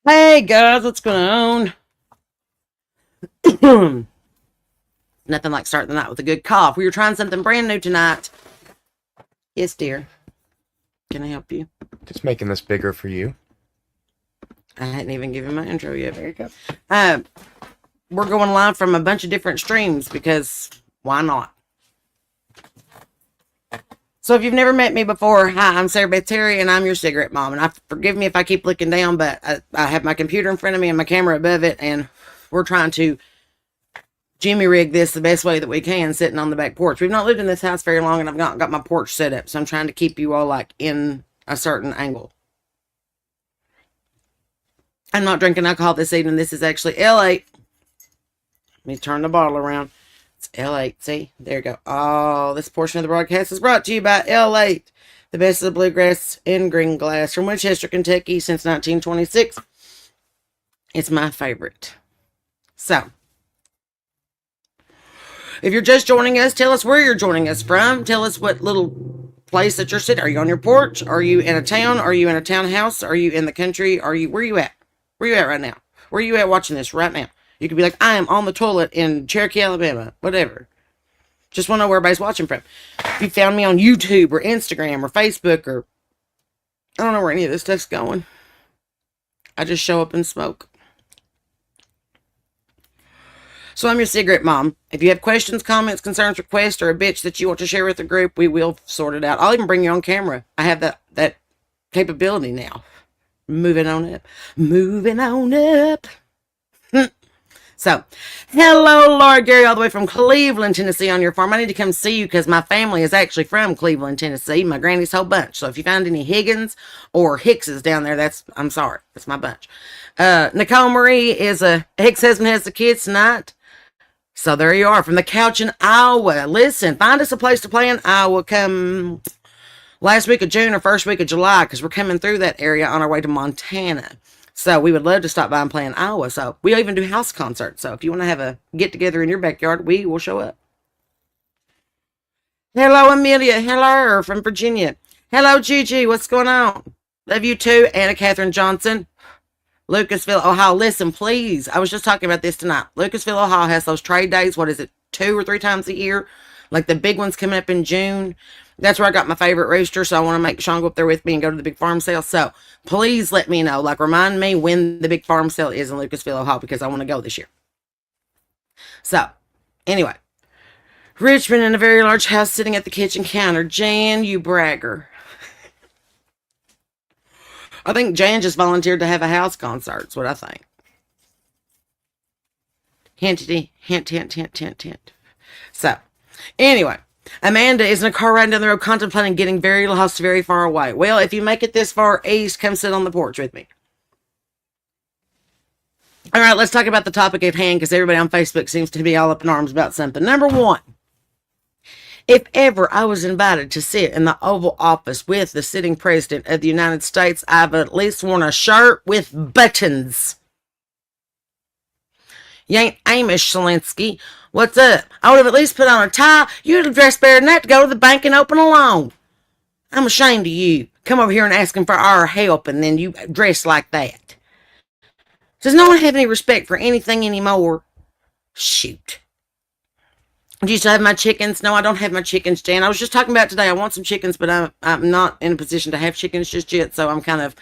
Hey guys, what's going on? Nothing like starting the night with a good cough. We were trying something brand new tonight. Yes, dear. Can I help you? Just making this bigger for you. I hadn't even given my intro yet. There you go. We're going live from a bunch of different streams because why not? So if you've never met me before, hi, I'm Sarah Beth Terry, and I'm your cigarette mom. And forgive me if I keep looking down, but I have my computer in front of me and my camera above it, and we're trying to Jimmy rig this the best way that we can, sitting on the back porch. We've not lived in this house very long, and I've not got my porch set up, so I'm trying to keep you all like in a certain angle. I'm not drinking alcohol this evening. This is actually L8. Let me turn the bottle around. It's L8. See? There you go. Oh, this portion of the broadcast is brought to you by L8, the best of the bluegrass and green glass from Winchester, Kentucky since 1926. It's my favorite. So, if you're just joining us, tell us where you're joining us from. Tell us what little place that you're sitting. Are you on your porch? Are you in a town? Are you in a townhouse? Are you in the country? Where are you at? Where are you at right now? Where are you at watching this right now? You could be like, I am on the toilet in Cherokee, Alabama. Whatever. Just want to know where everybody's watching from. If you found me on YouTube or Instagram or Facebook or I don't know where any of this stuff's going. I just show up and smoke. So I'm your cigarette mom. If you have questions, comments, concerns, requests, or a bitch that you want to share with the group, we will sort it out. I'll even bring you on camera. I have that capability now. Moving on up. Moving on up. So, hello, Lord Gary, all the way from Cleveland, Tennessee on your farm. I need to come see you because my family is actually from Cleveland, Tennessee. My granny's whole bunch. So if you find any Higgins or Hickses down there, I'm sorry. That's my bunch. Nicole Marie is a Hicks husband has the kids tonight. So there you are from the couch in Iowa. Listen, find us a place to play in Iowa come last week of June or first week of July because we're coming through that area on our way to Montana. So we would love to stop by and play in Iowa. So we even do house concerts. So if you want to have a get together in your backyard, we will show up. Hello, Amelia. Hello from Virginia. Hello, Gigi. What's going on? Love you too. Anna Catherine Johnson. Lucasville, Ohio. Listen, please. I was just talking about this tonight. Lucasville, Ohio has those trade days. What is it? 2 or 3 times a year? Like the big one's coming up in June. That's where I got my favorite rooster. So I want to make Sean go up there with me and go to the big farm sale. So please let me know. Like remind me when the big farm sale is in Lucasville, Ohio, because I want to go this year. So anyway, Richmond in a very large house sitting at the kitchen counter. Jan, you bragger. I think Jan just volunteered to have a house concert. That's what I think. Hint, hint, hint, hint, hint, hint. So, anyway, Amanda is in a car riding down the road contemplating getting very lost very far away. Well, if you make it this far east, come sit on the porch with me. All right, let's talk about the topic at hand because everybody on Facebook seems to be all up in arms about something. Number 1. If ever I was invited to sit in the Oval Office with the sitting president of the United States, I've at least worn a shirt with buttons. You ain't Amish, Zelensky. What's up? I would have at least put on a tie. You'd have dressed better than that to go to the bank and open a loan. I'm ashamed of you. Come over here and asking for our help, and then you dress like that. Does no one have any respect for anything anymore? Shoot. Do you still have my chickens? No, I don't have my chickens, Jan. I was just talking about today. I want some chickens, but I'm not in a position to have chickens just yet, so I'm kind of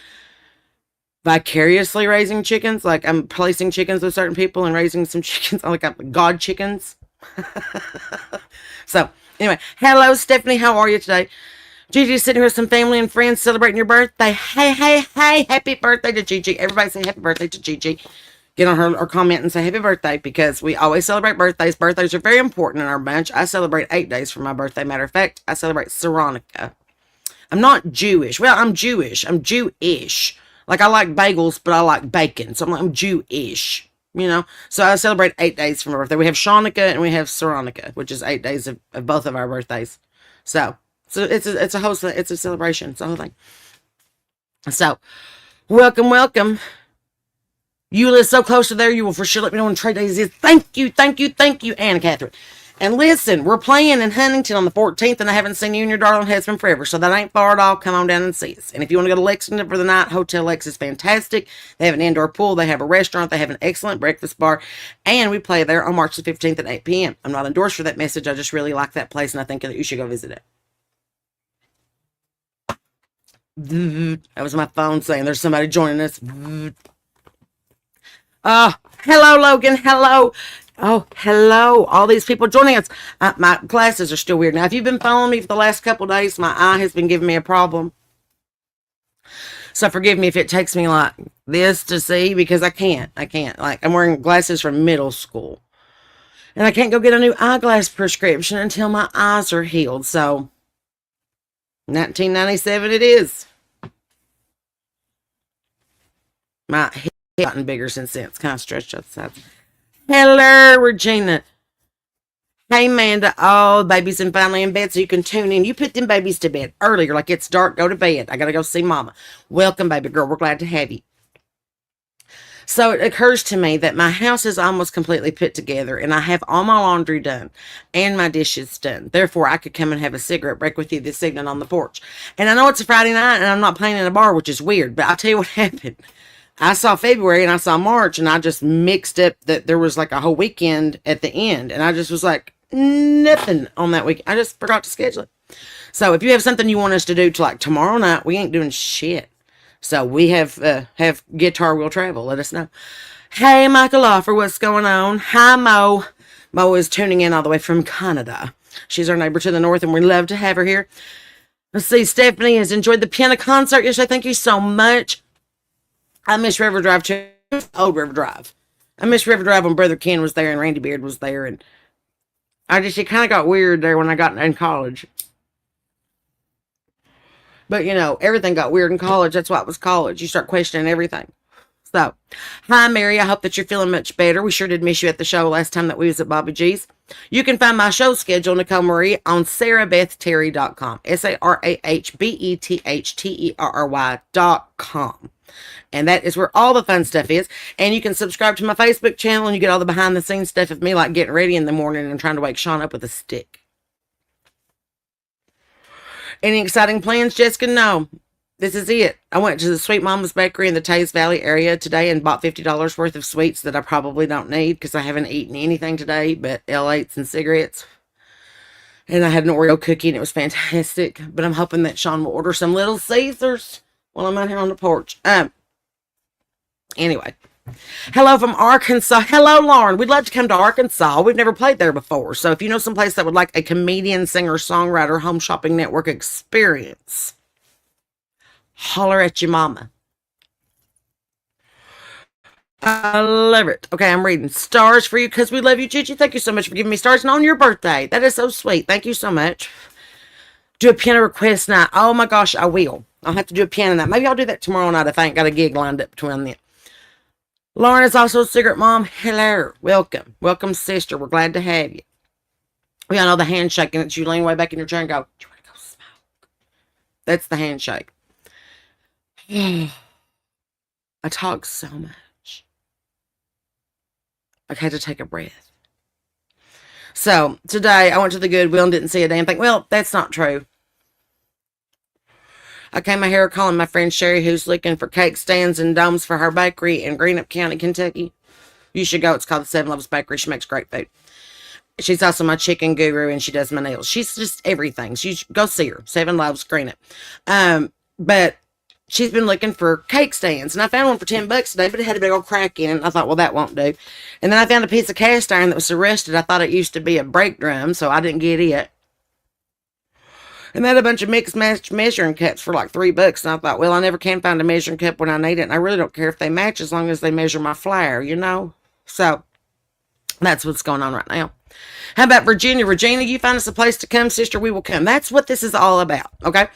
vicariously raising chickens. Like I'm placing chickens with certain people and raising some chickens. Like I'm God chickens. So anyway, hello, Stephanie. How are you today? Gigi's sitting here with some family and friends celebrating your birthday. Hey, hey, hey. Happy birthday to Gigi. Everybody say happy birthday to Gigi. Get on her or comment and say happy birthday because we always celebrate birthdays. Birthdays are very important in our bunch. I celebrate 8 days for my birthday. Matter of fact, I celebrate Saronica. I'm not Jewish. Well, I'm Jewish. I'm Jewish. Like I like bagels, but I like bacon. So I'm Jewish, you know. So I celebrate 8 days for my birthday. We have Shanika and we have Saronica, which is 8 days of both of our birthdays. So it's a celebration. It's a whole thing. So welcome. You live so close to there, you will for sure let me know when trade days is. Thank you, Anna Catherine. And listen, we're playing in Huntington on the 14th, and I haven't seen you and your darling husband forever, so that ain't far at all. Come on down and see us. And if you want to go to Lexington for the night, Hotel Lex is fantastic. They have an indoor pool, they have a restaurant, they have an excellent breakfast bar, and we play there on March the 15th at 8 p.m. I'm not endorsed for that message. I just really like that place, and I think that you should go visit it. That was my phone saying there's somebody joining us. Hello, Logan. Hello. Oh, hello. All these people joining us. My glasses are still weird. Now, if you've been following me for the last couple days, my eye has been giving me a problem. So forgive me if it takes me like this to see, because I can't. Like, I'm wearing glasses from middle school. And I can't go get a new eyeglass prescription until my eyes are healed. So, 1997 it is. My head has gotten bigger since then. It's kind of stretched out the sides. Hello, Regina. Hey, Amanda. Oh, baby's in finally in bed, so you can tune in. You put them babies to bed earlier, like it's dark. Go to bed. I got to go see Mama. Welcome, baby girl. We're glad to have you. So it occurs to me that my house is almost completely put together, and I have all my laundry done and my dishes done. Therefore, I could come and have a cigarette break with you this evening on the porch. And I know it's a Friday night, and I'm not playing in a bar, which is weird, but I'll tell you what happened. I saw February and I saw March, and I just mixed up that there was like a whole weekend at the end, and I just was like, nothing on that week. I just forgot to schedule it. So if you have something you want us to do to like tomorrow night, we ain't doing shit. So we have Guitar Will Travel. Let us know. Hey, Michael Offer, what's going on? Hi, Mo. Mo is tuning in all the way from Canada. She's our neighbor to the north, and we love to have her here. Let's see. Stephanie has enjoyed the piano concert yesterday. Thank you so much. I miss River Drive too. Old River Drive. I miss River Drive when Brother Ken was there and Randy Beard was there, and it kind of got weird there when I got in college. But you know, everything got weird in college. That's why it was college. You start questioning everything. So, hi Mary. I hope that you're feeling much better. We sure did miss you at the show last time that we was at Bobby G's. You can find my show schedule, Nicole Marie, on sarahbethterry.com. sarahbethterry.com. And that is where all the fun stuff is. And you can subscribe to my Facebook channel, and you get all the behind the scenes stuff of me, like getting ready in the morning and trying to wake Sean up with a stick. Any exciting plans, Jessica? No. This is it. I went to the Sweet Mama's Bakery in the Taze Valley area today and bought $50 worth of sweets that I probably don't need because I haven't eaten anything today but L8s and cigarettes. And I had an Oreo cookie, and it was fantastic. But I'm hoping that Sean will order some Little Caesars while I'm out here on the porch. Anyway. Hello from Arkansas. Hello, Lauren. We'd love to come to Arkansas. We've never played there before. So if you know someplace that would like a comedian, singer, songwriter, home shopping network experience, holler at your mama. I love it. Okay, I'm reading stars for you because we love you, Gigi. Thank you so much for giving me stars and on your birthday. That is so sweet. Thank you so much. Do a piano request night. Oh my gosh, I will. I'll have to do a piano night. Maybe I'll do that tomorrow night if I ain't got a gig lined up between then. Lauren is also a cigarette mom. Hello. Welcome. Welcome, sister. We're glad to have you. We all know the handshake, and it's you lean way back in your chair and go, do you want to go smoke? That's the handshake. I talk so much. I had to take a breath. So, today I went to the Goodwill and didn't see a damn thing. Well, that's not true. I came here calling my friend Sherry, who's looking for cake stands and domes for her bakery in Greenup County, Kentucky. You should go. It's called the Seven Loves Bakery. She makes great food. She's also my chicken guru, and she does my nails. She's just everything. Go see her. Seven Loves Greenup. But she's been looking for cake stands, and I found one for $10 today, but it had a big old crack in it, and I thought, well, that won't do. And then I found a piece of cast iron that was so rusted, I thought it used to be a brake drum, so I didn't get it. And they had a bunch of mixed match measuring cups for like $3. And I thought, well, I never can find a measuring cup when I need it. And I really don't care if they match as long as they measure my flour, you know? So that's what's going on right now. How about Virginia? Regina, you find us a place to come, sister, we will come. That's what this is all about, okay?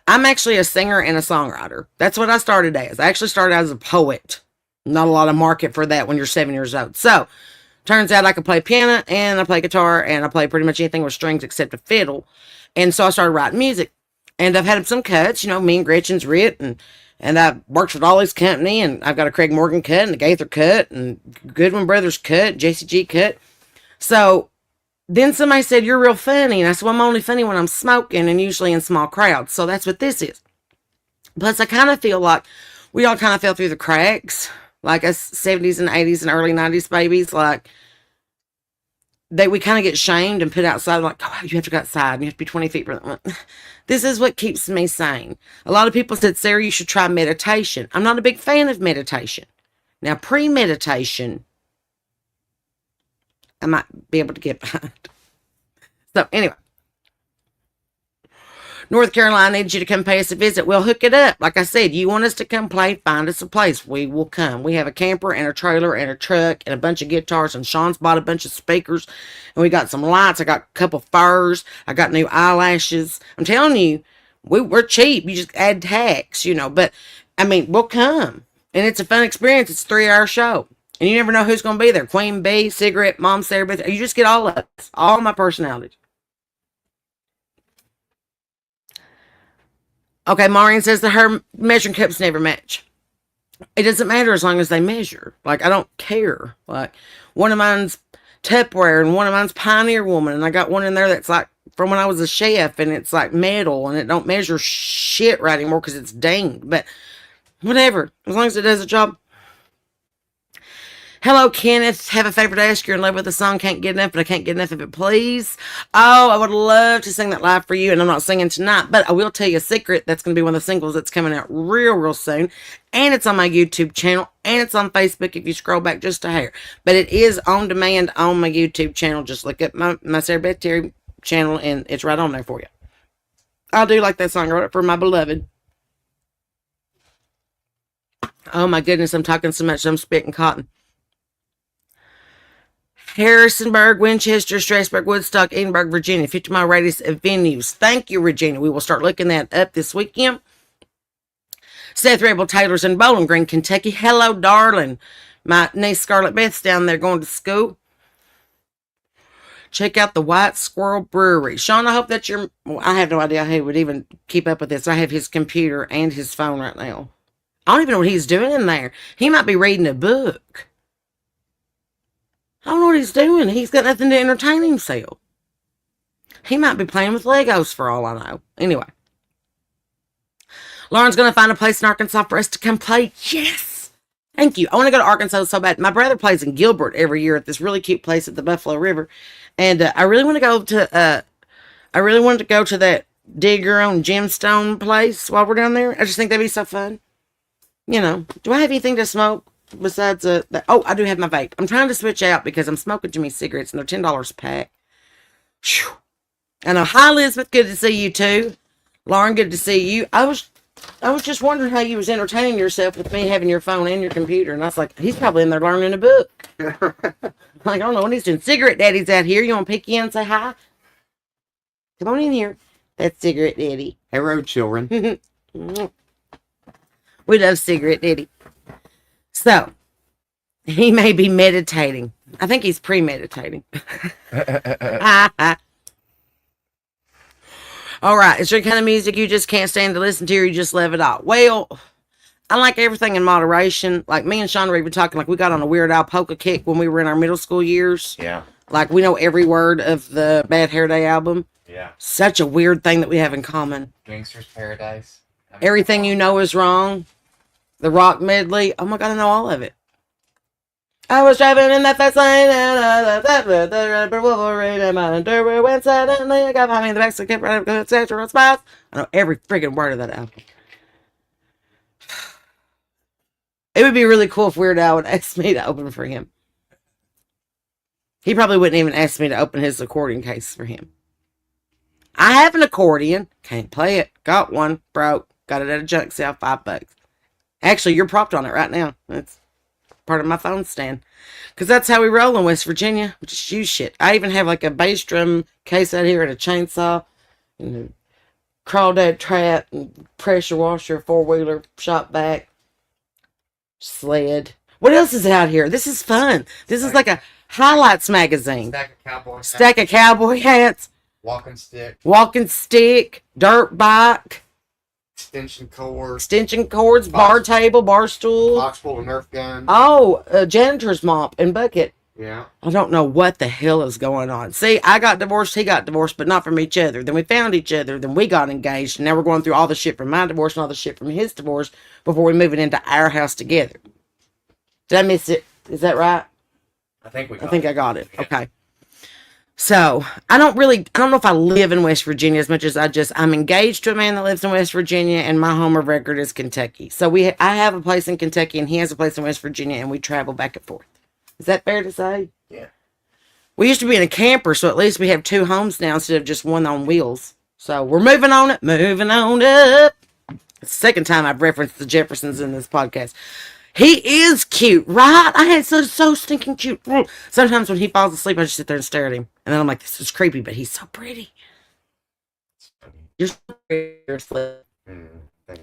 I'm actually a singer and a songwriter. That's what I started as. I actually started as a poet. Not a lot of market for that when you're 7 years old. So, turns out I can play piano, and I play guitar, and I play pretty much anything with strings except a fiddle. And so I started writing music, and I've had some cuts, you know, me and Gretchen's writ, and I've worked with Ollie's company, and I've got a Craig Morgan cut, and a Gaither cut, and Goodwin Brothers cut, Jesse G cut. So Then somebody said, you're real funny. And I said, well, I'm only funny when I'm smoking and usually in small crowds. So that's what this is. Plus, I kind of feel like we all kind of fell through the cracks. Like us 70s and 80s and early 90s babies. Like, we kind of get shamed and put outside. Like, oh, you have to go outside. And you have to be 20 feet from the... This is what keeps me sane. A lot of people said, Sarah, you should try meditation. I'm not a big fan of meditation. Now, pre-meditation, I might be able to get behind. So, anyway. North Carolina needs you to come pay us a visit. We'll hook it up. Like I said, you want us to come play, find us a place. We will come. We have a camper and a trailer and a truck and a bunch of guitars. And Sean's bought a bunch of speakers. And we got some lights. I got a couple furs. I got new eyelashes. I'm telling you, we're cheap. You just add tax, But, I mean, we'll come. And it's a fun experience. It's a 3-hour show. And you never know who's going to be there. Queen Bee, Cigarette, Mom, Sarah Beth. You just get all of us. All my personalities. Okay, Maureen says that her measuring cups never match. It doesn't matter as long as they measure. Like, I don't care. Like, one of mine's Tupperware and one of mine's Pioneer Woman. And I got one in there that's like from when I was a chef and it's like metal and it don't measure shit right anymore because it's dinged. But whatever. As long as it does the job. Hello, Kenneth. Have a favor to ask. You're in love with the song Can't Get Enough, but I can't get enough of it, please. Oh, I would love to sing that live for you, and I'm not singing tonight, but I will tell you a secret. That's going to be one of the singles that's coming out real soon, and it's on my YouTube channel, and it's on Facebook if you scroll back just a hair. But it is on demand on my YouTube channel. Just look at my Sarah Beth Terry channel, and it's right on there for you. I do like that song. I wrote it for my beloved. Oh, my goodness. I'm talking so much I'm spitting cotton. Harrisonburg, Winchester, Strasburg, Woodstock, Edinburgh, Virginia. 50-mile radius of venues. Thank you, Regina. We will start looking that up this weekend. Seth Rebel Taylor's in Bowling Green, Kentucky. Hello, darling. My niece Scarlett Beth's down there going to school. Check out the White Squirrel Brewery. Sean, I hope that you're... Well, I have no idea how he would even keep up with this. I have his computer and his phone right now. I don't even know what he's doing in there. He might be reading a book. I don't know what he's doing. He's got nothing to entertain himself. He might be playing with Legos for all I know. Anyway. Lauren's going to find a place in Arkansas for us to come play. Yes! Thank you. I want to go to Arkansas so bad. My brother plays in Gilbert every year at this really cute place at the Buffalo River. And I really want to go to... I really wanted to go to that dig your own gemstone place while we're down there. I just think that'd be so fun. Do I have anything to smoke? Besides, oh, I do have my vape. I'm trying to switch out because I'm smoking too many cigarettes and they're $10 a pack. Whew. I know. Hi, Elizabeth. Good to see you too. Lauren, good to see you. I was just wondering how you was entertaining yourself with me having your phone and your computer. And I was like, he's probably in there learning a book. Like, I don't know what he's doing. Cigarette Daddy's out here. You want to peek in and say hi? Come on in here. That's Cigarette Daddy. Hello, children. We love Cigarette Daddy. So, he may be meditating. I think he's premeditating. All right. Is there any kind of music you just can't stand to listen to or you just love it all? Well, I like everything in moderation. Like me and Sean were even talking, like we got on a Weird Al polka kick when we were in our middle school years. Yeah. Like we know every word of the Bad Hair Day album. Yeah. Such a weird thing that we have in common. Gangster's Paradise. Everything You Know Is Wrong. The Rock Medley. Oh my God, I know all of it. I was driving in that fast lane and I left the rubber Wolverine in my underwear when suddenly I got behind me in the back so I kept running because it's extra spots. I know every freaking word of that album. It would be really cool if Weird Al would ask me to open for him. He probably wouldn't even ask me to open his accordion case for him. I have an accordion. Can't play it. Got one. Broke. Got it at a junk sale. $5. Actually, you're propped on it right now. That's part of my phone stand. Because that's how we roll in West Virginia. We just use shit. I even have like a bass drum case out here and a chainsaw. And a crawdad trap. And pressure washer. Four-wheeler. Shop vac. Sled. What else is out here? This is fun. This is like a highlights magazine. Stack of cowboy hats. Walking stick. Walking stick. Dirt bike. Extension cords. Extension cords, bar table, bar stool. Box full of Nerf guns. Oh, a janitor's mop and bucket. Yeah. I don't know what the hell is going on. See, I got divorced, he got divorced, but not from each other. Then we found each other, then we got engaged, and now we're going through all the shit from my divorce and all the shit from his divorce before we move it into our house together. Did I miss it? Is that right? I think I got it. Yeah. Okay. So, I don't know if I live in West Virginia as much as I'm engaged to a man that lives in West Virginia, and my home of record is Kentucky. So, I have a place in Kentucky, and he has a place in West Virginia, and we travel back and forth. Is that fair to say? Yeah. We used to be in a camper, so at least we have 2 homes now instead of just one on wheels. So, we're moving on up. It's the second time I've referenced the Jeffersons in this podcast. He is cute, right? I had so stinking cute. Sometimes when he falls asleep, I just sit there and stare at him. And then I'm like, this is creepy, but he's so pretty. You're so pretty. And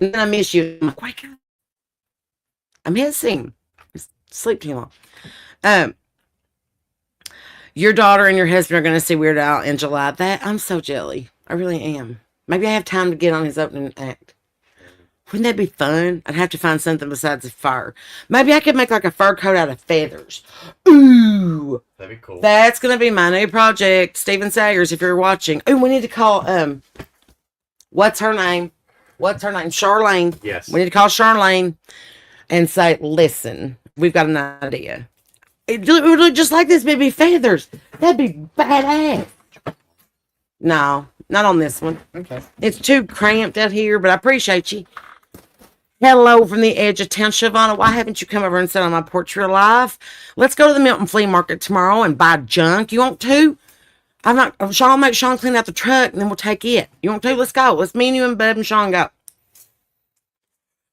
then I miss you. I'm like, wake up. I miss him. Sleep too long. Your daughter and your husband are going to see Weird Al in July. I'm so jelly. I really am. Maybe I have time to get on his opening act. Wouldn't that be fun? I'd have to find something besides a fur. Maybe I could make like a fur coat out of feathers. Ooh. That'd be cool. That's going to be my new project. Steven Saggers, if you're watching. Ooh, we need to call, what's her name? Charlene. Yes. We need to call Charlene and say, listen, we've got an idea. It would look just like this, baby feathers. That'd be badass. No, not on this one. Okay. It's too cramped out here, but I appreciate you. Hello from the edge of town, Shavonna. Why haven't you come over and sit on my porch real life? Let's go to the Milton Flea Market tomorrow and buy junk. You want to? Sean, I'll make Sean clean out the truck and then we'll take it. You want to? Let's go. Let's me and you and Bub and Sean go.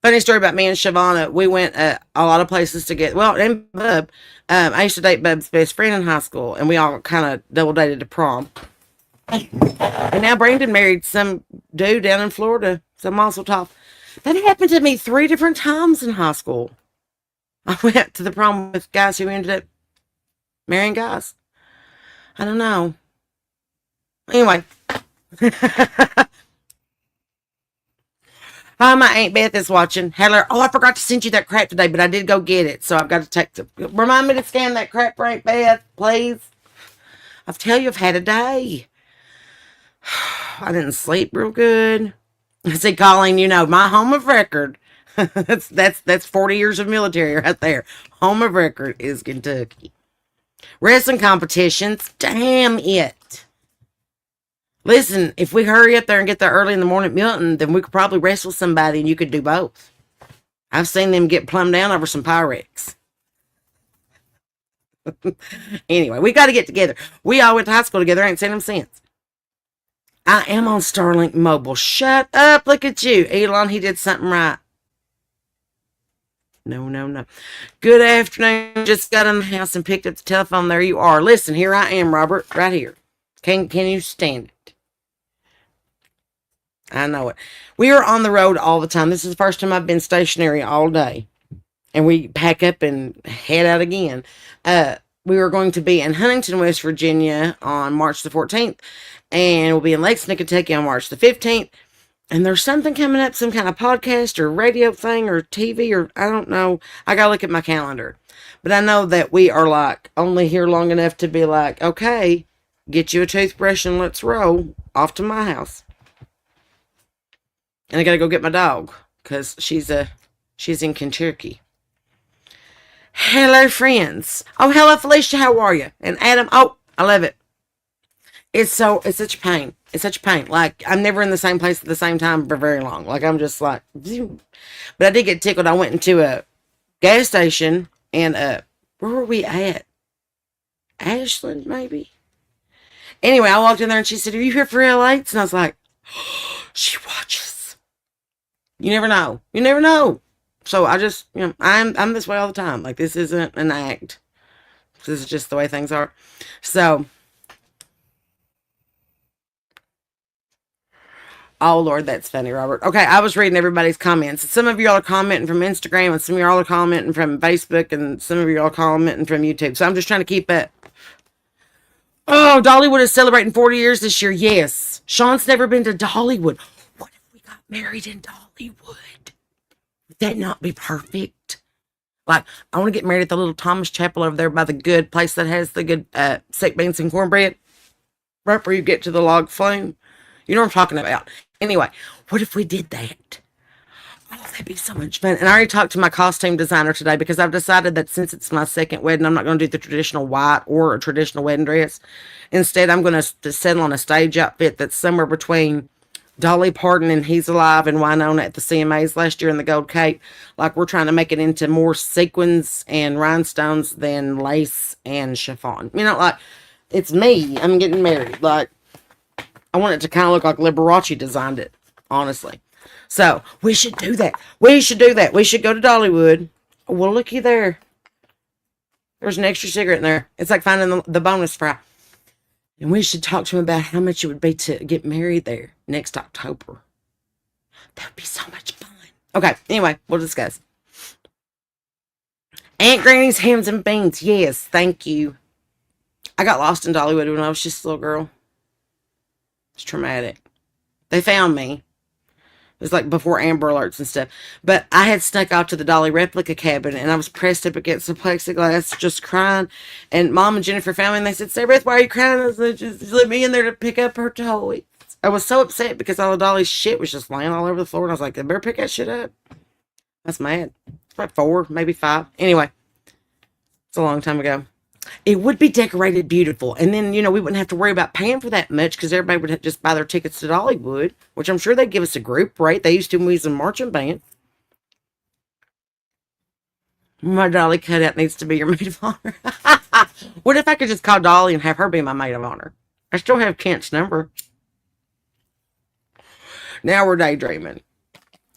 Funny story about me and Shavonna. We went a lot of places together. Well, and Bub. I used to date Bub's best friend in high school, and we all kind of double dated to prom. And now Brandon married some dude down in Florida, some muscle top. That happened to me 3 different times in high school. I went to the prom with guys who ended up marrying guys. I don't know. Anyway. Hi, my Aunt Beth is watching. Hellur. Oh, I forgot to send you that crap today, but I did go get it. So I've got to remind me to scan that crap for Aunt Beth, please. I tell you, I've had a day. I didn't sleep real good. See, Colleen, you know, my home of record. that's 40 years of military right there. Home of record is Kentucky. Wrestling competitions. Damn it. Listen, if we hurry up there and get there early in the morning at Milton, then we could probably wrestle somebody and you could do both. I've seen them get plumbed down over some Pyrex. Anyway, we got to get together. We all went to high school together. I ain't seen them since. I am on Starlink Mobile. Shut up. Look at you. Elon, he did something right. No. Good afternoon. Just got in the house and picked up the telephone. There you are. Listen, here I am, Robert. Right here. Can you stand it? I know it. We are on the road all the time. This is the first time I've been stationary all day. And we pack up and head out again. We are going to be in Huntington, West Virginia on March the 14th. And we'll be in Lexington, Kentucky on March the 15th. And there's something coming up, some kind of podcast or radio thing or TV or I don't know. I got to look at my calendar. But I know that we are like only here long enough to be like, okay, get you a toothbrush and let's roll off to my house. And I got to go get my dog because she's in Kentucky. Hello, friends. Oh, hello, Felicia. How are you? And Adam. Oh, I love it. It's such a pain. It's such a pain. Like, I'm never in the same place at the same time for very long. Like, I'm just like, but I did get tickled. I went into a gas station and, where were we at? Ashland, maybe? Anyway, I walked in there and she said, are you here for L8s? And I was like, oh, she watches. You never know. You never know. So I just, I'm this way all the time. Like, this isn't an act. This is just the way things are. So, oh, Lord, that's funny, Robert. Okay, I was reading everybody's comments. Some of y'all are commenting from Instagram, and some of y'all are commenting from Facebook, and some of y'all are commenting from YouTube. So I'm just trying to keep up. Oh, Dollywood is celebrating 40 years this year. Yes. Sean's never been to Dollywood. What if we got married in Dollywood? Would that not be perfect? Like, I want to get married at the little Thomas Chapel over there by the good place that has the good steak beans and cornbread. Right where you get to the log flume. You know what I'm talking about. Anyway, what if we did that? Oh, that'd be so much fun. And I already talked to my costume designer today because I've decided that since it's my second wedding, I'm not going to do the traditional white or a traditional wedding dress. Instead, I'm going to settle on a stage outfit that's somewhere between Dolly Parton and He's Alive and Winona at the CMAs last year in the Gold Cape. Like, we're trying to make it into more sequins and rhinestones than lace and chiffon. You know, like, it's me. I'm getting married. Like, I want it to kind of look like Liberace designed it, honestly. So, we should do that. We should do that. We should go to Dollywood. Well, looky there. There's an extra cigarette in there. It's like finding the bonus fry. And we should talk to him about how much it would be to get married there next October. That would be so much fun. Okay, anyway, we'll discuss. Aunt Granny's Hams and Beans. Yes, thank you. I got lost in Dollywood when I was just a little girl. It's traumatic. They found me. It was like before Amber Alerts and stuff. But I had snuck out to the Dolly replica cabin, and I was pressed up against the plexiglass, just crying. And Mom and Jennifer found me, and they said, Sarah Beth, why are you crying? I said, just let me in there to pick up her toy. I was so upset because all of Dolly's shit was just laying all over the floor, and I was like, I better pick that shit up. That's mad. It's about 4, maybe 5. Anyway, it's a long time ago. It would be decorated beautiful. And then, we wouldn't have to worry about paying for that much because everybody would just buy their tickets to Dollywood, which I'm sure they'd give us a group rate. They used to when we was in marching band. My Dolly cutout needs to be your maid of honor. What if I could just call Dolly and have her be my maid of honor? I still have Kent's number. Now we're daydreaming.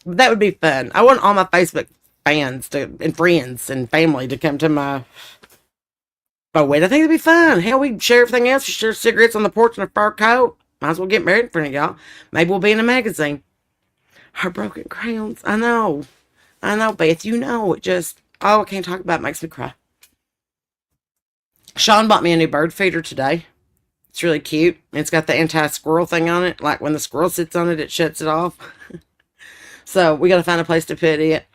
That would be fun. I want all my Facebook fans and friends and family to come to my... Oh, wait, I think it'd be fun. Hell, we share everything else. We share cigarettes on the porch and a fur coat. Might as well get married in front of y'all. Maybe we'll be in a magazine. Heartbroken crowns. I know, Beth. It just... Oh, I can't talk about it. It makes me cry. Sean bought me a new bird feeder today. It's really cute. It's got the anti-squirrel thing on it. Like when the squirrel sits on it, it shuts it off. So we got to find a place to put it.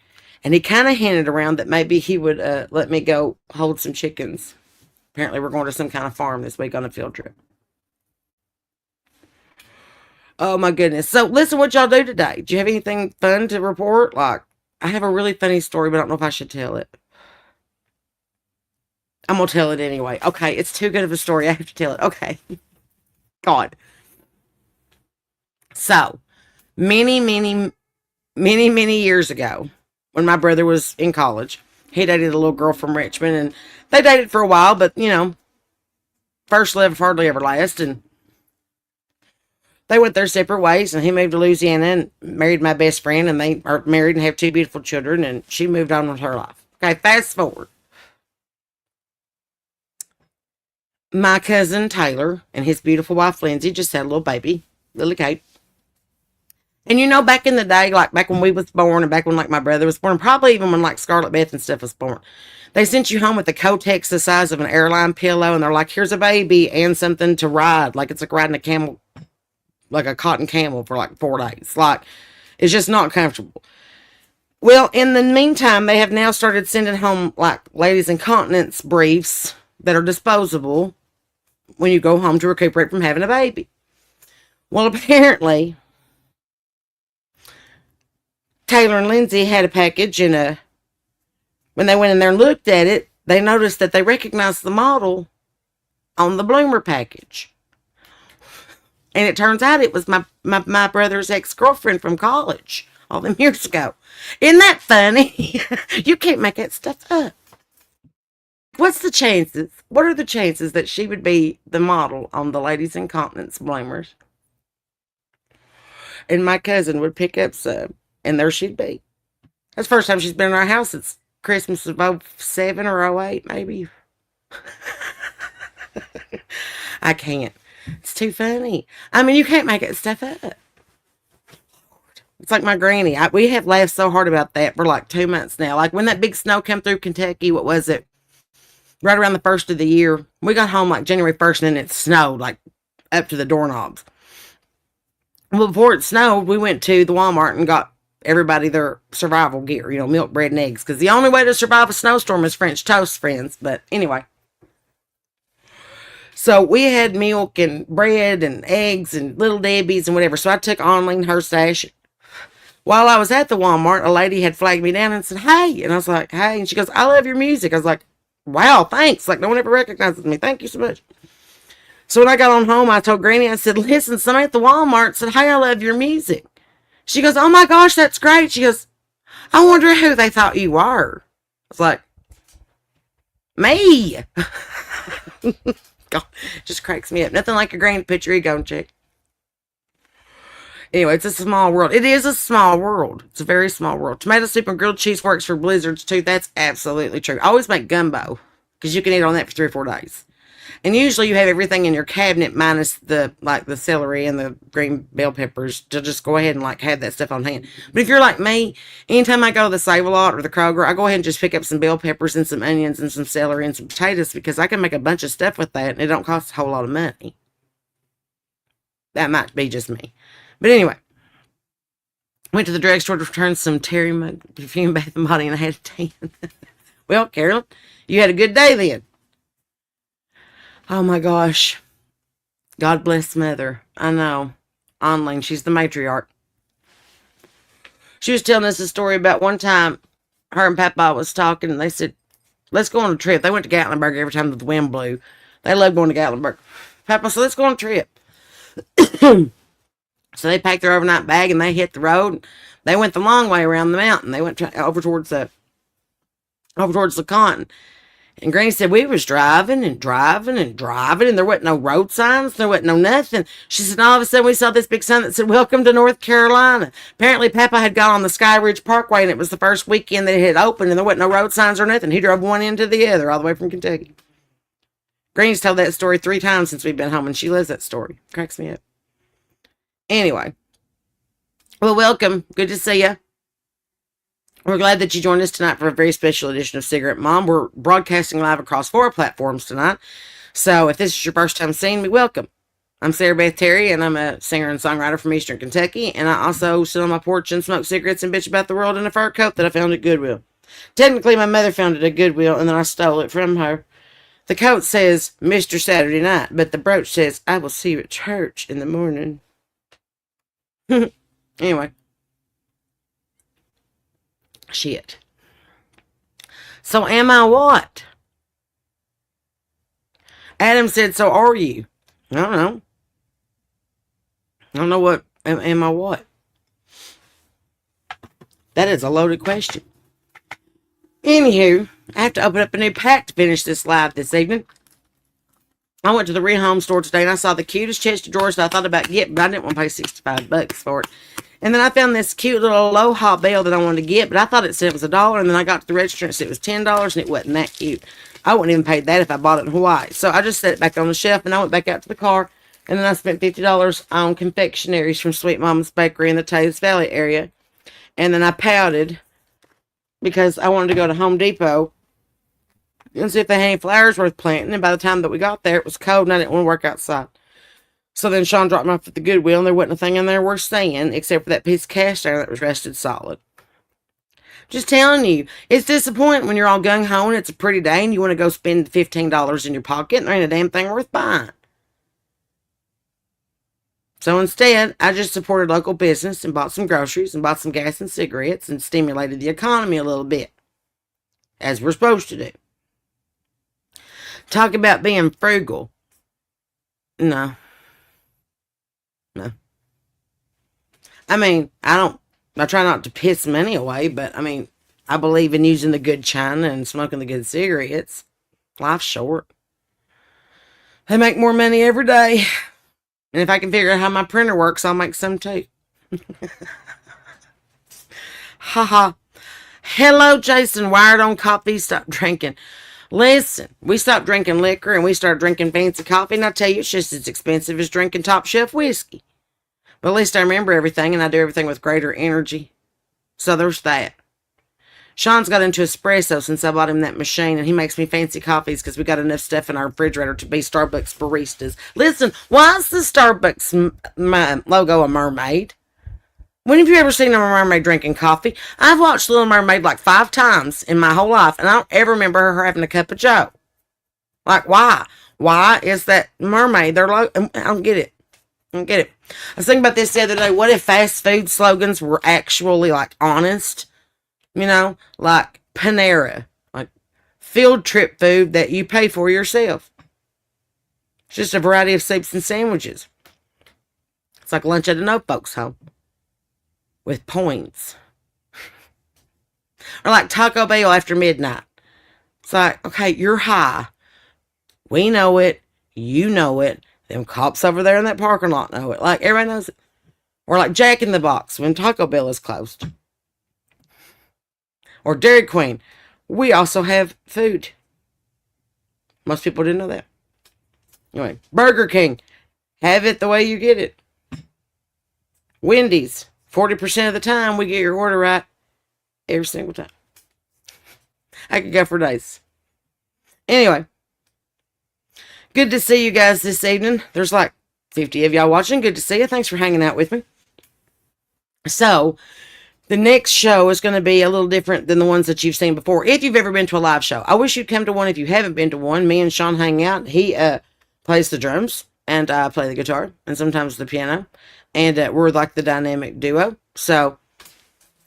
And he kind of hinted around that maybe he would let me go hold some chickens. Apparently, we're going to some kind of farm this week on a field trip. Oh, my goodness. So, listen, what y'all do today? Do you have anything fun to report? Like, I have a really funny story, but I don't know if I should tell it. I'm going to tell it anyway. Okay, it's too good of a story. I have to tell it. Okay. God. So, many years ago, when my brother was in college, he dated a little girl from Richmond, and they dated for a while, but, first love hardly ever lasts, and they went their separate ways, and he moved to Louisiana and married my best friend, and they are married and have 2 beautiful children, and she moved on with her life. Okay, fast forward. My cousin Taylor and his beautiful wife Lindsay just had a little baby, Lily Kate. And back in the day, like back when we was born and back when like my brother was born, probably even when like Scarlet Beth and stuff was born, they sent you home with a Kotex the size of an airline pillow, and they're like, here's a baby and something to ride. Like it's like riding a camel, like a cotton camel for like 4 days. Like it's just not comfortable. Well, in the meantime, they have now started sending home like ladies' incontinence briefs that are disposable when you go home to recuperate from having a baby. Well, apparently... Taylor and Lindsay had a package, and when they went in there and looked at it, they noticed that they recognized the model on the bloomer package. And it turns out it was my brother's ex-girlfriend from college all them years ago. Isn't that funny? You can't make that stuff up. What's the chances? What are the chances that she would be the model on the ladies' incontinence bloomers? And my cousin would pick up some. And there she'd be. That's the first time she's been in our house since Christmas of 07 or 08, maybe. I can't. It's too funny. I mean, you can't make that stuff up. It's like my granny. We have laughed so hard about that for like 2 months now. Like when that big snow came through Kentucky, what was it? Right around the first of the year. We got home like January 1st, and then it snowed like up to the doorknobs. Well, before it snowed, we went to the Walmart and got everybody their survival gear, milk, bread, and eggs. Because the only way to survive a snowstorm is French toast, friends. But anyway. So we had milk and bread and eggs and Little Debbie's and whatever. So I took Onleen her stash. While I was at the Walmart, a lady had flagged me down and said, "Hey." And I was like, "Hey." And she goes, "I love your music." I was like, "Wow, thanks." Like, no one ever recognizes me. Thank you so much. So when I got on home, I told Granny, I said, "Listen, somebody at the Walmart said, 'Hey, I love your music.'" She goes, "Oh my gosh, that's great." She goes, "I wonder who they thought you were." I was like, "Me." God, just cracks me up. Nothing like a Granny to put your ego in check. Anyway, it's a small world. It is a small world. It's a very small world. Tomato soup and grilled cheese works for blizzards too. That's absolutely true. I always make gumbo because you can eat on that for 3 or 4 days. And usually you have everything in your cabinet minus the celery and the green bell peppers to just go ahead and have that stuff on hand. But if you're like me, anytime I go to the Save-A-Lot or the Kroger, I go ahead and just pick up some bell peppers and some onions and some celery and some potatoes because I can make a bunch of stuff with that and it don't cost a whole lot of money. That might be just me. But anyway, went to the drugstore to return some Terry Mug perfume, bath and body, and I had a tan. Well, Carolyn, you had a good day then. Oh my gosh. God bless Mother. I know. Onleen, she's the matriarch. She was telling us a story about one time her and Papa was talking, and they said, "Let's go on a trip." They went to Gatlinburg every time the wind blew. They loved going to Gatlinburg. Papa said, "Let's go on a trip." So they packed their overnight bag and they hit the road. They went the long way around the mountain. They went over towards the Leconte. And Granny said, "We was driving and driving and driving, and there wasn't no road signs. There wasn't no nothing." She said, all of a sudden we saw this big sign that said, "Welcome to North Carolina." Apparently Papa had got on the Sky Ridge Parkway, and it was the first weekend that it had opened, and there wasn't no road signs or nothing. He drove one end to the other all the way from Kentucky. Granny's told that story 3 times since we've been home, and she loves that story. Cracks me up. Anyway, well, welcome. Good to see you. We're glad that you joined us tonight for a very special edition of Cigarette Mom. We're broadcasting live across 4 platforms tonight. So if this is your first time seeing me, welcome. I'm Sarah Beth Terry, and I'm a singer and songwriter from Eastern Kentucky. And I also sit on my porch and smoke cigarettes and bitch about the world in a fur coat that I found at Goodwill. Technically, my mother found it at Goodwill, and then I stole it from her. The coat says Mr. Saturday Night, but the brooch says, "I will see you at church in the morning." Anyway. Shit. So am I what? Adam said, "So are you?" I don't know. I don't know what. Am I what? That is a loaded question. Anywho, I have to open up a new pack to finish this live this evening. I went to the rehome store today and I saw the cutest chest of drawers that I thought about getting, but I didn't want to pay $65 for it. And then I found this cute little Aloha bell that I wanted to get, but I thought it said it was $1, and then I got to the register and it said it was $10, and it wasn't that cute. I wouldn't even pay that if I bought it in Hawaii. So I just set it back on the shelf, and I went back out to the car, and then I spent $50 on confectionaries from Sweet Mama's Bakery in the Tays Valley area. And then I pouted because I wanted to go to Home Depot and see if they had any flowers worth planting. And by the time that we got there, it was cold, and I didn't want to work outside. So then Sean dropped me off at the Goodwill, and there wasn't a thing in there worth seeing except for that piece of cast iron that was rusted solid. Just telling you, it's disappointing when you're all gung-ho and it's a pretty day and you want to go spend $15 in your pocket and there ain't a damn thing worth buying. So instead, I just supported local business and bought some groceries and bought some gas and cigarettes and stimulated the economy a little bit, as we're supposed to do. Talk about being frugal. No. I mean, I try not to piss money away, but I mean, I believe in using the good china and smoking the good cigarettes. Life's short. They make more money every day. And if I can figure out how my printer works, I'll make some too. Haha. Hello, Jason. Wired on coffee. Stop drinking. Listen, we stopped drinking liquor and we started drinking fancy coffee. And I tell you, it's just as expensive as drinking top shelf whiskey. But at least I remember everything and I do everything with greater energy. So there's that. Sean's got into espresso since I bought him that machine, and he makes me fancy coffees because we got enough stuff in our refrigerator to be Starbucks baristas. Listen, why is the Starbucks logo a mermaid? When have you ever seen a mermaid drinking coffee? I've watched Little Mermaid like 5 times in my whole life, and I don't ever remember her having a cup of joe. Like, why? Why is that mermaid? I don't get it. I don't get it. I was thinking about this the other day. What if fast food slogans were actually like honest? You know, like Panera, like field trip food that you pay for yourself. It's just a variety of soups and sandwiches. It's like lunch at a no folks home with points. Or like Taco Bell after midnight. It's like, okay, you're high. We know it. You know it. Them cops over there in that parking lot know it. Like, everybody knows it. Or like Jack in the Box when Taco Bell is closed. Or Dairy Queen. We also have food. Most people didn't know that. Anyway, Burger King. Have it the way you get it. Wendy's. 40% of the time we get your order right. Every single time. I could go for days. Anyway. Good to see you guys this evening. There's like 50 of y'all watching. Good to see you. Thanks for hanging out with me. So, the next show is going to be a little different than the ones that you've seen before. If you've ever been to a live show. I wish you'd come to one if you haven't been to one. Me and Sean hang out. He plays the drums. And I play the guitar. And sometimes the piano. And we're like the dynamic duo. So,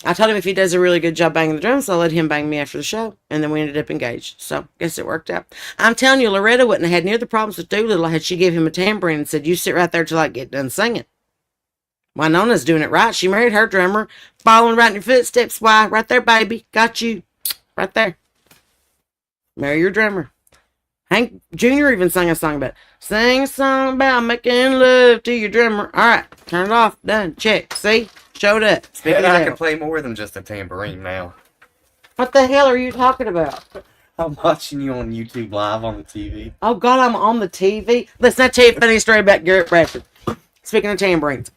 I told him if he does a really good job banging the drums, I'll let him bang me after the show. And then we ended up engaged. So, guess it worked out. I'm telling you, Loretta wouldn't have had near the problems with Doolittle had she give him a tambourine and said, you sit right there till I get done singing. Winona's doing it right. She married her drummer, following right in your footsteps. Why? Right there, baby. Got you. Right there. Marry your drummer. Hank Jr. even sang a song about it. Sing a song about making love to your drummer. All right. Turn it off. Done. Check. See? Showed up. I can play more than just a tambourine now. What the hell are you talking about? I'm watching you on YouTube live on the TV. Oh, God, I'm on the TV. Listen, I'll tell you a funny story about Garrett Bradford. Speaking of tambourines.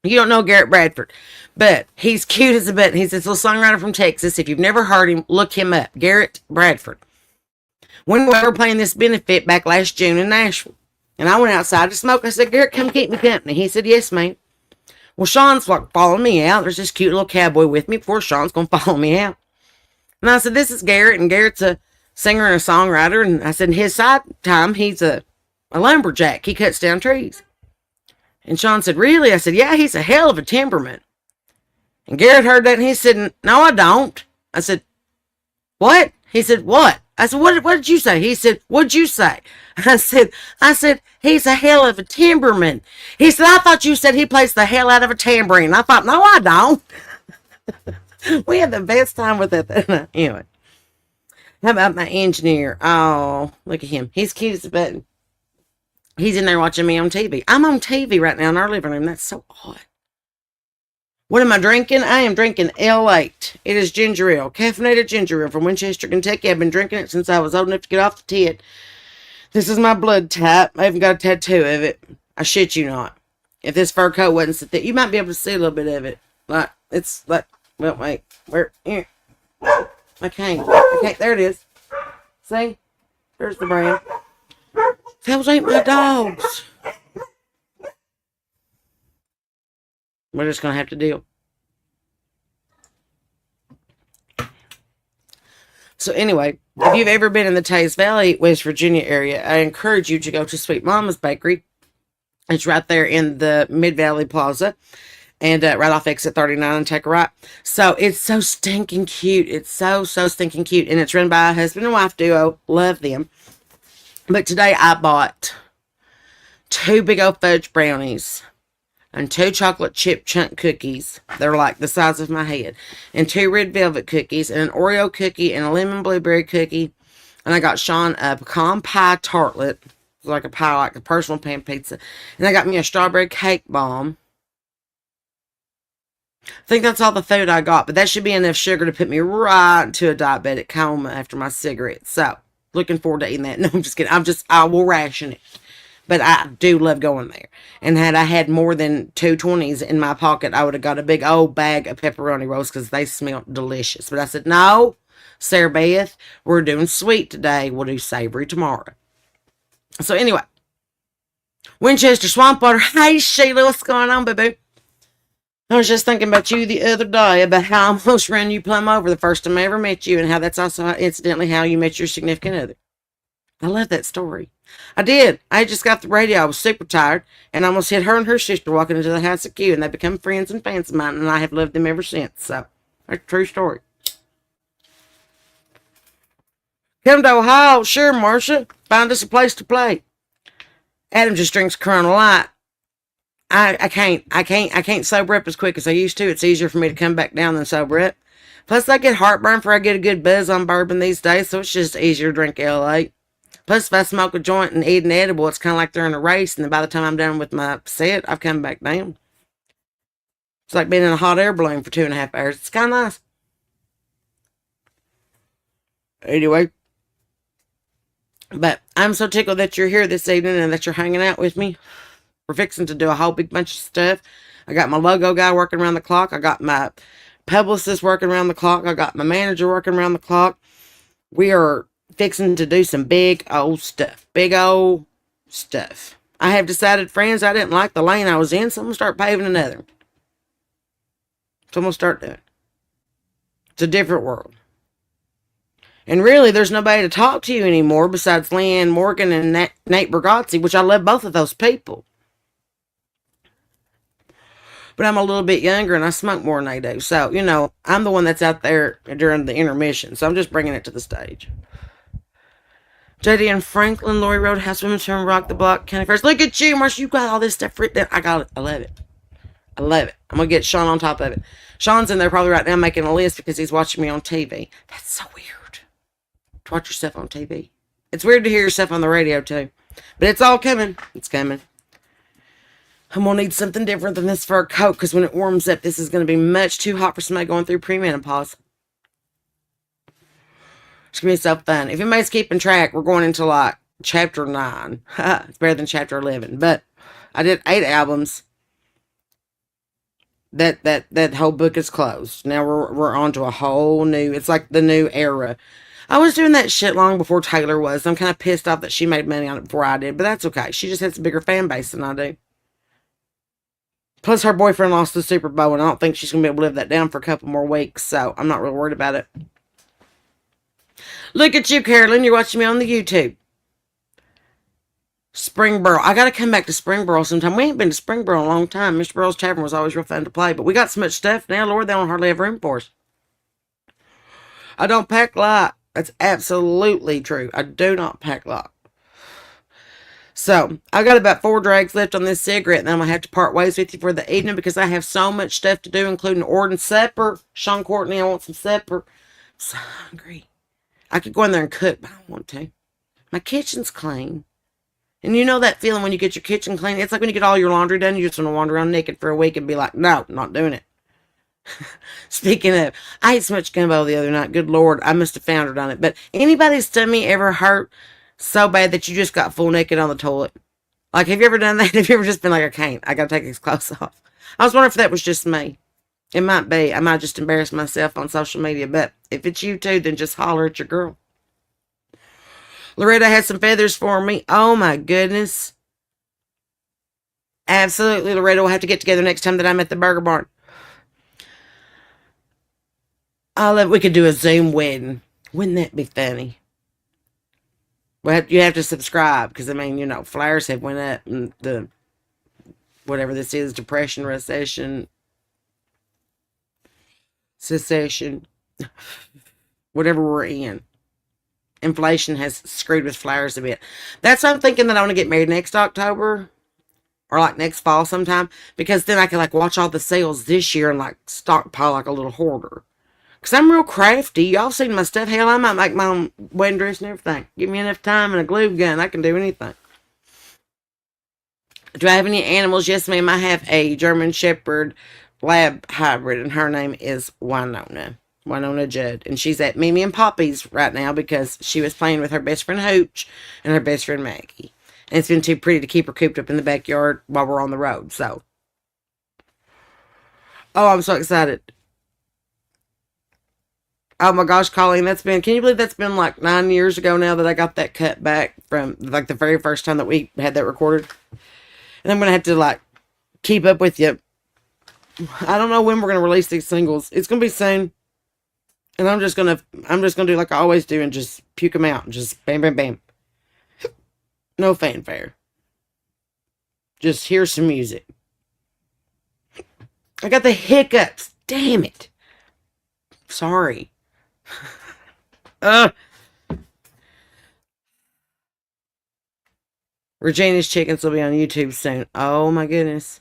You don't know Garrett Bradford, but he's cute as a button. He's this little songwriter from Texas. If you've never heard him, look him up. Garrett Bradford. When we were playing this benefit back last June in Nashville, and I went outside to smoke, I said, Garrett, come keep me company. He said, yes, ma'am. Well, Sean's like following me out. There's this cute little cowboy with me. Of course, Sean's going to follow me out. And I said, this is Garrett, and Garrett's a singer and a songwriter. And I said, in his side time, he's a lumberjack. He cuts down trees. And Sean said, really? I said, yeah, he's a hell of a timberman. And Garrett heard that, and he said, no, I don't. I said, what? He said, what? I said, what did you say? He said, what'd you say? I said, he's a hell of a timberman. He said, I thought you said he plays the hell out of a tambourine. I thought, no, I don't. We had the best time with it. Anyway. How about my engineer? Oh, look at him. He's cute as a button. He's in there watching me on TV. I'm on TV right now in our living room. That's so odd. What am I drinking? I am drinking L8. It is ginger ale, caffeinated ginger ale from Winchester, Kentucky. I've been drinking it since I was old enough to get off the tit. This is my blood type. I even got a tattoo of it. I shit you not. If this fur coat wasn't so thick, you might be able to see a little bit of it. Like, it's like, well, wait, where, here. I can't, there it is. See? There's the brand. Those ain't my dogs. We're just going to have to deal. So anyway, if you've ever been in the Taze Valley, West Virginia area, I encourage you to go to Sweet Mama's Bakery. It's right there in the Mid-Valley Plaza. And right off exit 39 and take a right. So it's so stinking cute. It's so stinking cute. And it's run by a husband and wife duo. Love them. But today I bought 2 big old fudge brownies and 2 chocolate chip chunk cookies. They're like the size of my head. And 2 red velvet cookies and an Oreo cookie and a lemon blueberry cookie. And I got Sean a pecan pie tartlet. It's like a pie, like a personal pan pizza. And I got me a strawberry cake bomb. I think that's all the food I got. But that should be enough sugar to put me right into a diabetic coma after my cigarettes. So, looking forward to eating that. No, I'm just kidding. I will ration it. But I do love going there. And had I had more than 2 20s in my pocket, I would have got a big old bag of pepperoni rolls because they smelled delicious. But I said, no, Sarah Beth, we're doing sweet today. We'll do savory tomorrow. So anyway, Winchester Swampwater. Hey, Sheila, what's going on, boo-boo? I was just thinking about you the other day about how I almost ran you plumb over the first time I ever met you, and how that's also incidentally how you met your significant other. I love that story. I did. I just got the radio. I was super tired and almost hit her and her sister walking into the house at Q, and they become friends and fans of mine, and I have loved them ever since. So, that's a true story. Come to Ohio? Sure, Marcia. Find us a place to play. Adam just drinks Corona Light. I can't sober up as quick as I used to. It's easier for me to come back down than sober up. Plus, I get heartburn before I get a good buzz on bourbon these days, so it's just easier to drink L8. Plus, if I smoke a joint and eat an edible, it's kind of like they're in a race, and then by the time I'm done with my set, I've come back down. It's like being in a hot air balloon for 2.5 hours. It's kind of nice. Anyway, but I'm so tickled that you're here this evening and that you're hanging out with me. We're fixing to do a whole big bunch of stuff. I got my logo guy working around the clock. I got my publicist working around the clock. I got my manager working around the clock. We are fixing to do some big old stuff. Big old stuff. I have decided, friends, I didn't like the lane I was in, so I'm going to start paving another. So I'm going to start doing it. It's a different world. And really, there's nobody to talk to you anymore besides Leanne Morgan and Nate Bergazzi, which I love both of those people. But I'm a little bit younger and I smoke more than they do. So, you know, I'm the one that's out there during the intermission. So I'm just bringing it to the stage. JD and Franklin, Lori Roadhouse, Women's Room, Rock the Block, County First. Look at you, Marcia. You got all this stuff written down. I got it. I love it. I love it. I'm going to get Sean on top of it. Sean's in there probably right now making a list because he's watching me on TV. That's so weird to watch yourself on TV. It's weird to hear yourself on the radio too. But it's all coming. It's coming. I'm going to need something different than this fur coat because when it warms up, this is going to be much too hot for somebody going through premenopause. It's going to be so fun. If anybody's keeping track, we're going into like chapter 9. It's better than chapter 11. But I did 8 albums. That whole book is closed. Now we're on to a whole new, it's like the new era. I was doing that shit long before Taylor was. I'm kind of pissed off that she made money on it before I did, but that's okay. She just has a bigger fan base than I do. Plus, her boyfriend lost the Super Bowl, and I don't think she's going to be able to live that down for a couple more weeks, so I'm not real worried about it. Look at you, Carolyn. You're watching me on the YouTube. Springboro. I got to come back to Springboro sometime. We ain't been to Springboro in a long time. Mr. Burrow's Tavern was always real fun to play, but we got so much stuff now, Lord, they don't hardly have room for us. I don't pack light. That's absolutely true. I do not pack light. So, I got about 4 drags left on this cigarette, and then I'm going to have to part ways with you for the evening because I have so much stuff to do, including ordering supper. Sean Courtney, I want some supper. I'm so hungry. I could go in there and cook, but I don't want to. My kitchen's clean. And you know that feeling when you get your kitchen clean? It's like when you get all your laundry done, you just want to wander around naked for a week and be like, no, not doing it. Speaking of, I ate so much gumbo the other night. Good Lord, I must have foundered on it. But anybody's tummy ever hurt so bad that you just got full naked on the toilet? Like, have you ever done that? Have you ever just been like, I can't, I gotta take these clothes off? I was wondering if that was just me. It might be. I might just embarrass myself on social media. But if it's you too, then just holler at your girl. Loretta had some feathers for me. Oh my goodness. Absolutely, Loretta. We'll have to get together next time that I'm at the Burger Barn. We could do a Zoom wedding. Wouldn't that be funny? Well, you have to subscribe because, I mean, you know, flowers have went up and the, whatever this is, depression, recession, secession, whatever we're in. Inflation has screwed with flowers a bit. That's why I'm thinking that I want to get married next October or like next fall sometime because then I can like watch all the sales this year and like stockpile like a little hoarder. Because I'm real crafty. Y'all seen my stuff. Hell, I might make my own wedding dress and everything. Give me enough time and a glue gun. I can do anything. Do I have any animals? Yes, ma'am. I have a German Shepherd Lab hybrid, and her name is Winona Judd. And she's at Mimi and Poppy's right now because she was playing with her best friend Hooch and her best friend Maggie. And it's been too pretty to keep her cooped up in the backyard while we're on the road. So, oh, I'm so excited. Oh my gosh, Colleen, can you believe that's been like 9 years ago now that I got that cut back from like the very first time that we had that recorded? And I'm going to have to like keep up with you I don't know when we're gonna release these singles. It's gonna be soon. And I'm just gonna do like I always do and just puke them out and just bam bam bam. No fanfare. Just hear some music. I got the hiccups. Damn it. Sorry. Regina's Chickens will be on YouTube soon. Oh my goodness.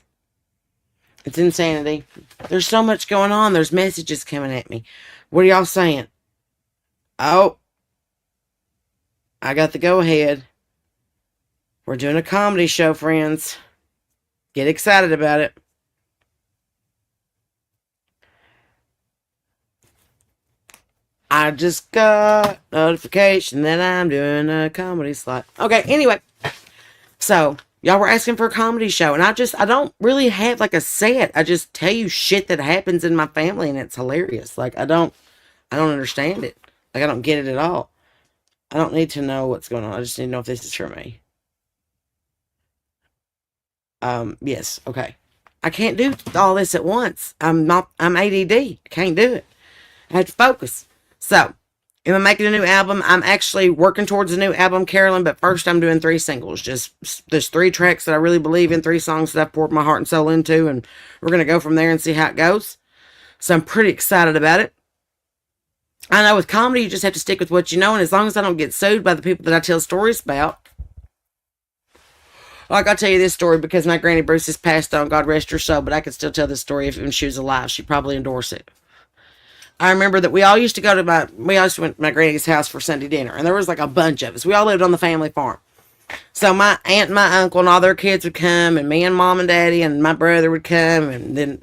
It's insanity. There's so much going on. There's messages coming at me. What are y'all saying? Oh. I got the go ahead. We're doing a comedy show, friends. Get excited about it. I just got notification that I'm doing a comedy slot. Okay, anyway. So, y'all were asking for a comedy show, and I don't really have like a set. I just tell you shit that happens in my family, and it's hilarious. Like, I don't understand it. Like, I don't get it at all. I don't need to know what's going on. I just need to know if this is for me. Yes, okay. I can't do all this at once. I'm ADD. I can't do it. I have to focus. So, am I making a new album? I'm actually working towards a new album, Carolyn, but first I'm doing 3 singles. Just there's 3 tracks that I really believe in, 3 songs that I've poured my heart and soul into, and we're going to go from there and see how it goes. So I'm pretty excited about it. I know with comedy, you just have to stick with what you know, and as long as I don't get sued by the people that I tell stories about. Like, I'll tell you this story because my Granny Bruce has passed on, God rest her soul, but I could still tell this story if she was alive. She'd probably endorse it. I remember that we always went to my granny's house for Sunday dinner, and there was like a bunch of us. We all lived on the family farm. So my aunt and my uncle and all their kids would come, and me and mom and daddy and my brother would come, and then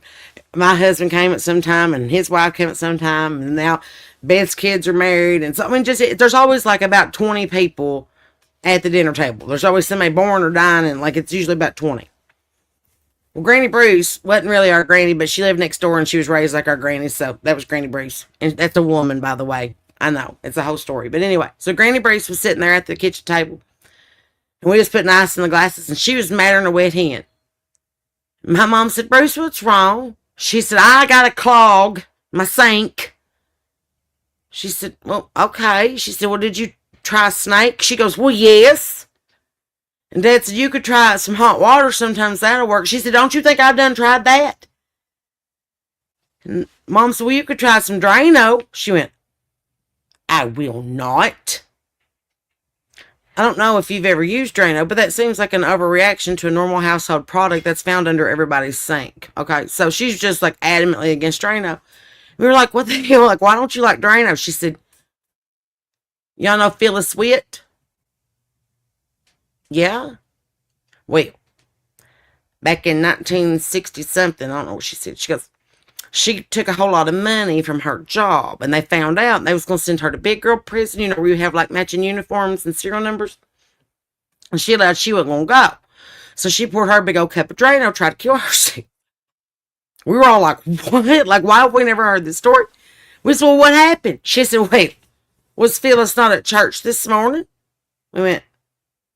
my husband came at some time, and his wife came at some time, and now Beth's kids are married, and so, I mean, there's always like about 20 people at the dinner table. There's always somebody born or dying, and like it's usually about 20. Well, Granny Bruce wasn't really our granny, but she lived next door and she was raised like our granny, so that was Granny Bruce. And that's a woman, by the way. I know, it's a whole story. But anyway, so Granny Bruce was sitting there at the kitchen table, and we was putting ice in the glasses, and she was madder than a wet hen. My mom said, Bruce, what's wrong? She said, I got a clog, my sink. She said, well, okay. She said, well, did you try a snake? She goes, well, yes. And Dad said, you could try some hot water. Sometimes that'll work. She said, don't you think I've done tried that? And Mom said, well, you could try some Drano. She went, I will not. I don't know if you've ever used Drano, but that seems like an overreaction to a normal household product that's found under everybody's sink. Okay, so she's just like adamantly against Drano. We were like, what the hell? Like, why don't you like Drano? She said, y'all know Phyllis Sweat? Yeah? Well, back in 1960 something, I don't know what she said. She goes, she took a whole lot of money from her job, and they found out they was going to send her to big girl prison, you know, where you have like matching uniforms and serial numbers. And she allowed she wasn't going to go. So she poured her big old cup of Drano, tried to kill herself. We were all like, what? Like, why have we never heard this story? We said, well, what happened? She said, wait, was Phyllis not at church this morning? We went,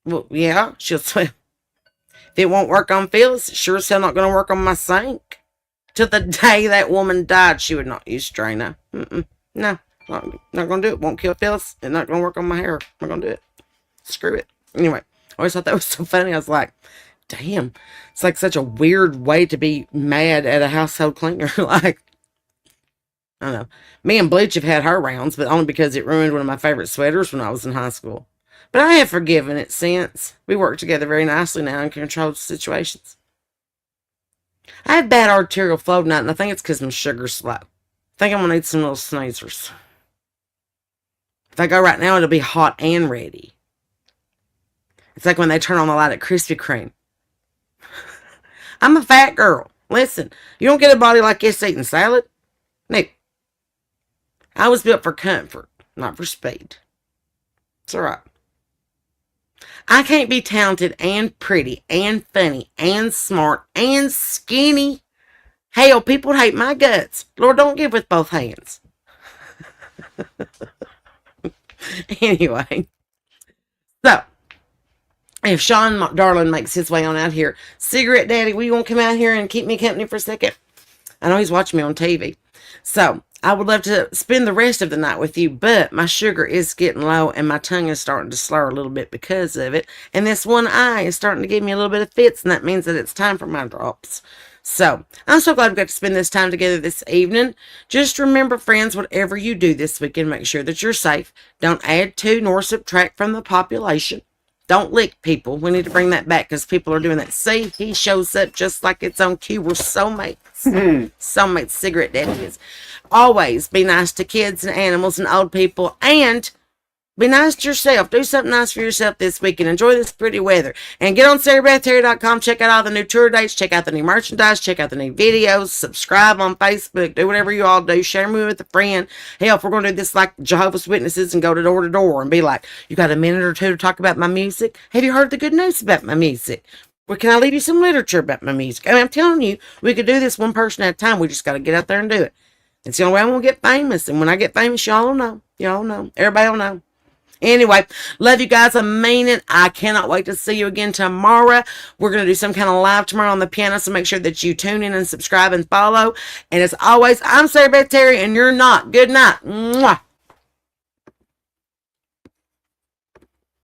well, yeah. She was, well, if it won't work on Phyllis, it's sure as hell not going to work on my sink. Till the day that woman died, she would not use Drano. No, not going to do it. Won't kill Phyllis. It's not going to work on my hair. Not going to do it. Screw it. Anyway, I always thought that was so funny. I was like, damn. It's like such a weird way to be mad at a household cleaner. Like, I don't know. Me and Bleach have had her rounds, but only because it ruined one of my favorite sweaters when I was in high school. But I have forgiven it since. We work together very nicely now in controlled situations. I have bad arterial flow tonight, and I think it's because my sugar's slow. I think I'm going to need some little sneezers. If I go right now, it'll be hot and ready. It's like when they turn on the light at Krispy Kreme. I'm a fat girl. Listen, you don't get a body like this eating salad. No. I was built for comfort, not for speed. It's alright. I can't be talented and pretty and funny and smart and skinny. Hell, people hate my guts. Lord, don't give with both hands. Anyway. So, if Sean Darling makes his way on out here, Cigarette Daddy, will you want to come out here and keep me company for a second? I know he's watching me on TV. So I would love to spend the rest of the night with you, but my sugar is getting low and my tongue is starting to slur a little bit because of it. And this one eye is starting to give me a little bit of fits, and that means that it's time for my drops. So I'm so glad we got to spend this time together this evening. Just remember, friends, whatever you do this weekend, make sure that you're safe. Don't add to nor subtract from the population. Don't lick people. We need to bring that back because people are doing that. See, he shows up just like it's on cue. We're soulmates. Soulmates, cigarette daddies. Always be nice to kids and animals and old people, and be nice to yourself. Do something nice for yourself this weekend. Enjoy this pretty weather. And get on SarahBethTerry.com. Check out all the new tour dates. Check out the new merchandise. Check out the new videos. Subscribe on Facebook. Do whatever you all do. Share me with a friend. Hell, if we're going to do this like Jehovah's Witnesses and go door to door and be like, you got a minute or two to talk about my music? Have you heard the good news about my music? Well, can I leave you some literature about my music? I mean, I'm telling you, we could do this one person at a time. We just got to get out there and do it. It's the only way I'm going to get famous. And when I get famous, y'all will know. Y'all know. Everybody will know. Anyway, love you guys. I mean it. I cannot wait to see you again tomorrow. We're going to do some kind of live tomorrow on the piano, so make sure that you tune in and subscribe and follow. And as always, I'm Sarah Beth Terry, and you're not. Good night. Mwah.